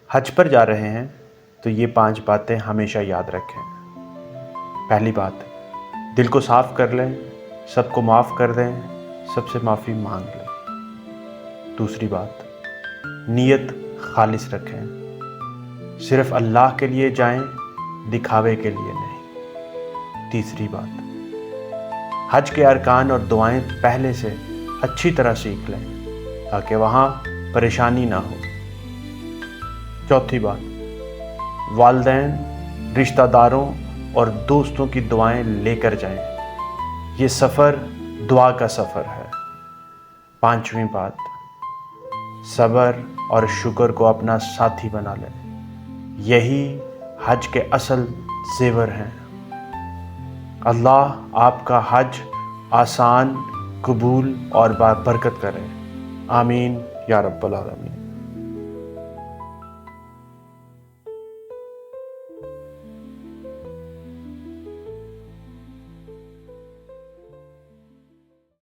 حج پر جا رہے ہیں تو یہ 5 باتیں ہمیشہ یاد رکھیں۔ پہلی بات، دل کو صاف کر لیں، سب کو معاف کر دیں، سب سے معافی مانگ لیں۔ دوسری بات، نیت خالص رکھیں، صرف اللہ کے لیے جائیں، دکھاوے کے لیے نہیں۔ تیسری بات، حج کے ارکان اور دعائیں پہلے سے اچھی طرح سیکھ لیں تاکہ وہاں پریشانی نہ ہو۔ چوتھی بات، والدین، رشتہ داروں اور دوستوں کی دعائیں لے کر جائیں، یہ سفر دعا کا سفر ہے۔ پانچویں بات، صبر اور شکر کو اپنا ساتھی بنا لیں، یہی حج کے اصل زیور ہیں۔ اللہ آپ کا حج آسان، قبول اور بابرکت کرے، آمین یا رب العالمین۔